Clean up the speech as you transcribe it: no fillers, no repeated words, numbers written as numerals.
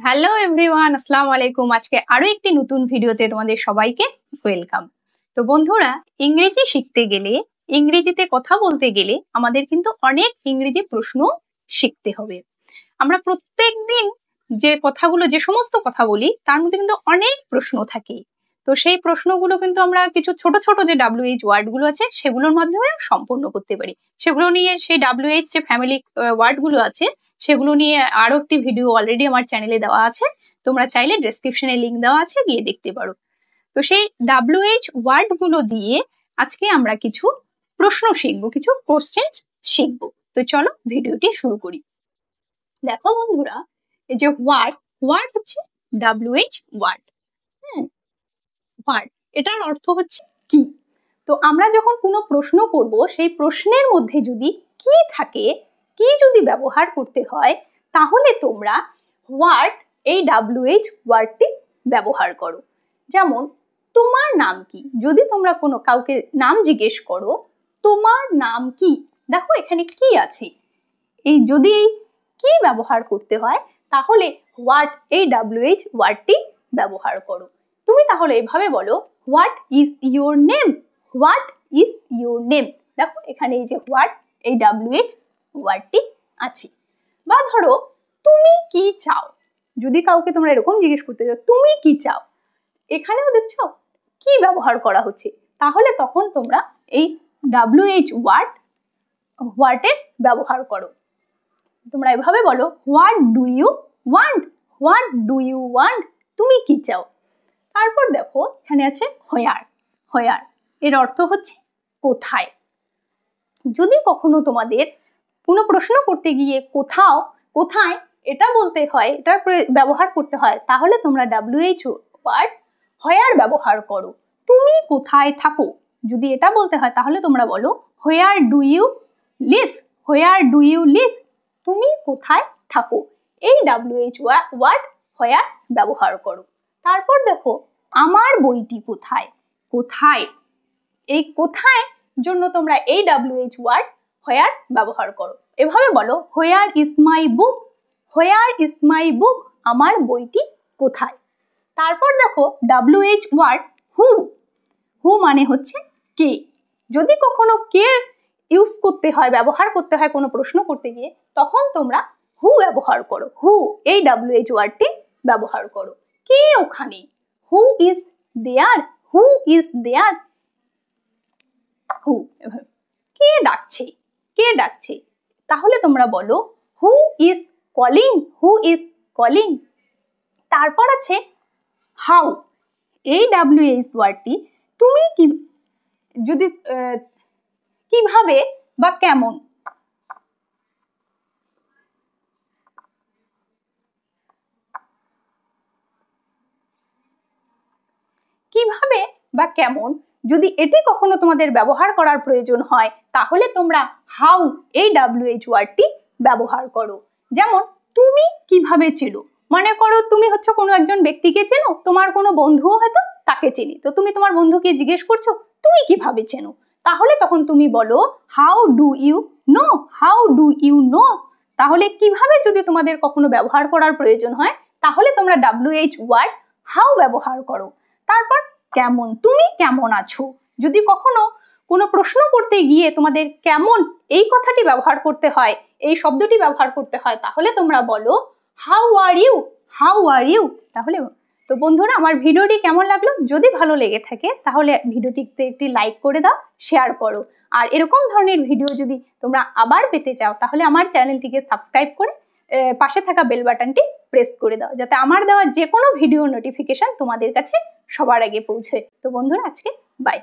Hello everyone, আসসালামু আলাইকুম। আজকে আরো একটি নতুন ভিডিওতে তোমাদের সবাইকে ওয়েলকাম। তো বন্ধুরা, ইংরেজি শিখতে গেলে, ইংরেজিতে কথা বলতে গেলে আমাদের কিন্তু অনেক ইংরেজি প্রশ্ন শিখতে হবে। আমরা প্রত্যেকদিন যে সমস্ত কথা বলি তার মধ্যে কিন্তু অনেক প্রশ্ন থাকে। তো সেই প্রশ্নগুলো কিন্তু আমরা কিছু ছোট ছোট যে WH ওয়ার্ড গুলো আছে সেগুলোর মাধ্যমে সম্পূর্ণ করতে পারি। সেগুলো নিয়ে সেই WH যে ফ্যামিলি ওয়ার্ড গুলো আছে সেগুলো নিয়ে আরো একটি ভিডিও অলরেডি আমার চ্যানেলে দেওয়া আছে, তোমরা চাইলে ডেসক্রিপশনে লিংক দেওয়া আছে, গিয়ে দেখতে পারো। তো সেই WH ওয়ার্ড গুলো দিয়ে আজকে আমরা কিছু প্রশ্ন শিখবো, কিছু কোশ্চেন শিখবো। তো চলো ভিডিওটি শুরু করি। দেখো বন্ধুরা, এই যে ওয়ার্ড হচ্ছে WH ওয়ার্ড। ওয়ার্ড এটার অর্থ হচ্ছে কি। তো আমরা যখন কোনো প্রশ্ন করব, সেই প্রশ্নের মধ্যে যদি কি থাকে, কি যদি ব্যবহার করতে হয়, তাহলে তোমরা এই WH ওয়ার্ডটি ব্যবহার করো। যেমন তোমার নাম কি, যদি তোমরা কোনো কাউকে নাম জিজ্ঞেস করো, তোমার নাম কি, দেখো এখানে কি আছে, যদি কি ব্যবহার করতে হয় তাহলে এই WH ওয়ার্ডটি ব্যবহার করো। তুমি তাহলে এভাবে বলো, what is your name, what is your name. দেখো এখানে এই যে এই WH ওয়ার্ডটি আছে। বা ধরো তুমি কি চাও, যদি কাউকে তোমরা এরকম জিজ্ঞেস করতে চাও তুমি কি চাও, এখানেও দেখছো কি ব্যবহার করা হচ্ছে, তাহলে তখন তোমরা এই WH ওয়ার্ডের ব্যবহার করো। তোমরা এভাবে বলো, what do you want, what do you want, তুমি কি চাও। তারপর দেখো এখানে আছে হোয়ার, এর অর্থ হচ্ছে কোথায়। যদি কখনো তোমাদের কোনো প্রশ্ন করতে গিয়ে কোথায় এটা বলতে হয়, এটার ব্যবহার করতে হয়, তাহলে তোমরা WH ওয়ার্ড হোয়ার ব্যবহার করো। তুমি কোথায় থাকো, যদি এটা বলতে হয় তাহলে তোমরা বলো, where do you live, where do you live, তুমি কোথায় থাকো। এই WH ওয়ার্ড হোয়ার ব্যবহার করো। তারপর দেখো আমার বইটি কোথায়, কোথায়, এই কোথায় জন্য তোমরা এই WH ওয়ার্ড হোয়ার ব্যবহার করো। এভাবে বলো, where is my book, where is my বুক, আমার বইটি কোথায়। তারপর দেখো WH ওয়ার্ড হু মানে হচ্ছে কে। যদি কখনো কে ইউজ করতে হয়, ব্যবহার করতে হয় কোনো প্রশ্ন করতে গিয়ে, তখন তোমরা হু ব্যবহার করো। এই WH ওয়ার্ডটি ব্যবহার করো। কে ওখানে, who is there, who is there, কে ডাকছে, কে ডাকছে, তাহলে তোমরা বলো who is calling, who is calling. তারপর আছে হাউ, এই WH ওয়ার্ডটি তুমি কি, যদি কিভাবে বা কেমন, কিভাবে বা কেমন, যদি এটি কখনো তোমাদের ব্যবহার করার প্রয়োজন হয় তাহলে তোমরা হাউ এই WH ওয়ার্ডটি ব্যবহার করো। যেমন তুমি কিভাবে চেনো, মনে করো তুমি হচ্ছে কোনো একজন ব্যক্তিকে চেনো, তোমার কোনো বন্ধুও হয়তো তাকে চেনে, তো তুমি তোমার বন্ধুকে জিজ্ঞেস করছো তুমি কিভাবে চেনো, তাহলে তখন তুমি বলো how do you know, how do you know. তাহলে কিভাবে যদি তোমাদের কখনো ব্যবহার করার প্রয়োজন হয় তাহলে তোমরা WH ওয়ার্ড হাউ ব্যবহার করো। তারপর কেমন, তুমি কেমন আছো, যদি কখনো কোনো প্রশ্ন করতে গিয়ে তোমাদের কেমন এই কথাটি ব্যবহার করতে হয়, এই শব্দটি ব্যবহার করতে হয়, তাহলে তোমরা বলো how are you, how are you. তাহলে তো বন্ধুরা, আমার ভিডিওটি কেমন লাগলো, যদি ভালো লেগে থাকে তাহলে ভিডিওটিতে একটি লাইক করে দাও, শেয়ার করো। আর এরকম ধরনের ভিডিও যদি তোমরা আবার পেতে চাও তাহলে আমার চ্যানেলটিকে সাবস্ক্রাইব করে পাশে থাকা বেল বাটনটি প্রেস করে দাও, যাতে আমার দেওয়া যে কোনো ভিডিও নোটিফিকেশন তোমাদের কাছে সবার আগে পৌঁছয়। তো বন্ধুরা, আজকে বাই।